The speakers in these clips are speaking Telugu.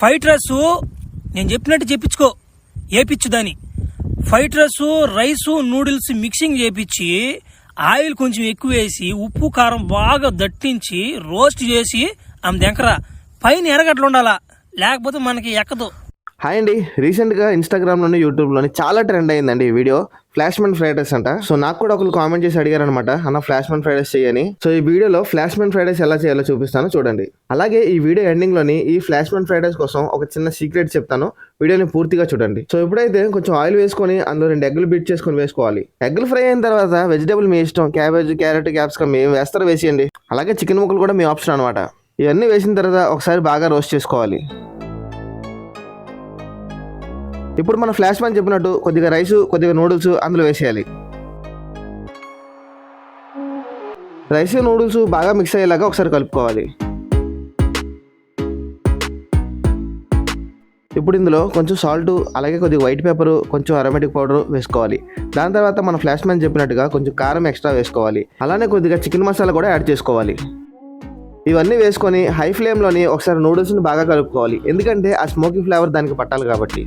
ఫ్రైడ్ రైస్ నేను చెప్పినట్టు చెప్పించుకో, ఏపిచ్చుదాని. Fried rice, rice, noodles mixing చేపించి ఆయిల్ కొంచెం ఎక్కువ వేసి ఉప్పు కారం బాగా దట్టించి రోస్ట్ చేసి ఆమె దగ్గర పైన ఎరగట్లు ఉండాలా, లేకపోతే మనకి ఎక్కదు. హాయ్ అండి, రీసెంట్గా ఇన్స్టాగ్రామ్లోని యూట్యూబ్లోని చాలా ట్రెండ్ అయిందండి ఈ video. Flash man fried rice అంట. సో నాకు కూడా ఒకరు కామెంట్ చేసి అడిగారు అనమాట, అన్న ఫ్లాష్ మ్యాన్ ఫ్రైడ్ రైస్ చేయని. సో ఈ వీడియోలో ఫ్లాష్ మ్యాన్ ఫ్రైడ్ రైస్ ఎలా చేయాలో చూపిస్తాను, చూడండి. అలాగే ఈ వీడియో ఎండింగ్లోని ఈ ఫ్లాష్ మ్యాన్ ఫ్రైడ్ రైస్ కోసం ఒక చిన్న సీక్రెట్ చెప్తాను, వీడియోని పూర్తిగా చూడండి. సో ఇప్పుడైతే కొంచెం ఆయిల్ వేసుకొని అందులో 2 ఎగ్గులు బీట్ చేసుకొని వేసుకోవాలి. ఎగ్గులు ఫ్రై అయిన తర్వాత వెజిటేబుల్ మీ ఇష్టం, క్యాబేజ్, క్యారెట్, క్యాప్సికమ్ ఏం వేస్తారో వేసేయండి. అలాగే చికెన్ ముక్కలు కూడా మీ ఆప్షన్ అనమాట. ఇవన్నీ వేసిన తర్వాత ఒకసారి బాగా రోస్ట్ చేసుకోవాలి. ఇప్పుడు మన ఫ్లాష్ మ్యాన్ చెప్పినట్టు కొద్దిగా రైసు, కొద్దిగా నూడిల్స్ అందులో వేసేయాలి. రైస్ నూడిల్స్ బాగా మిక్స్ అయ్యేలాగా ఒకసారి కలుపుకోవాలి. ఇప్పుడు ఇందులో కొంచెం సాల్ట్, అలాగే కొద్దిగా వైట్ పేపర్, కొంచెం అరోమాటిక్ పౌడర్ వేసుకోవాలి. దాని తర్వాత మన ఫ్లాష్ మ్యాన్ చెప్పినట్టుగా కొంచెం కారం ఎక్స్ట్రా వేసుకోవాలి. అలానే కొద్దిగా చికెన్ మసాలా కూడా యాడ్ చేసుకోవాలి. ఇవన్నీ వేసుకొని హై ఫ్లేమ్లోని ఒకసారి నూడిల్స్ని బాగా కలుపుకోవాలి, ఎందుకంటే ఆ స్మోకీ ఫ్లేవర్ దానికి పట్టాలి కాబట్టి.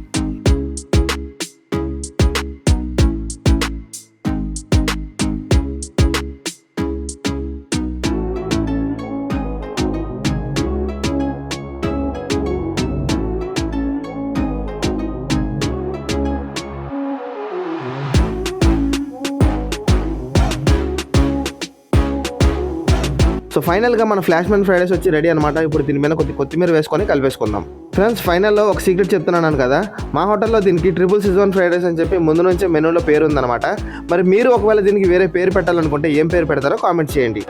సో ఫైనల్గా మన ఫ్లాష్ మ్యాన్ ఫ్రైడ్ రైస్ వచ్చి రెడీ అనమాట. ఇప్పుడు దీని మీద కొత్తిమీర వేసుకొని కలిపేసుకుందాం. ఫ్రెండ్స్, ఫైనల్లో ఒక సీక్రెట్ చెప్తున్నాను కదా, మా హోటల్లో దీనికి ట్రిపుల్ సిజన్ ఫ్రైడ్ రైస్ అని చెప్పి ముందు నుంచే మెనూలో పేరు ఉందన్నమాట. మరి మీరు ఒకవేళ దీనికి వేరే పేరు పెట్టాలనుకుంటే ఏం పేరు పెడతారో కామెంట్ చేయండి.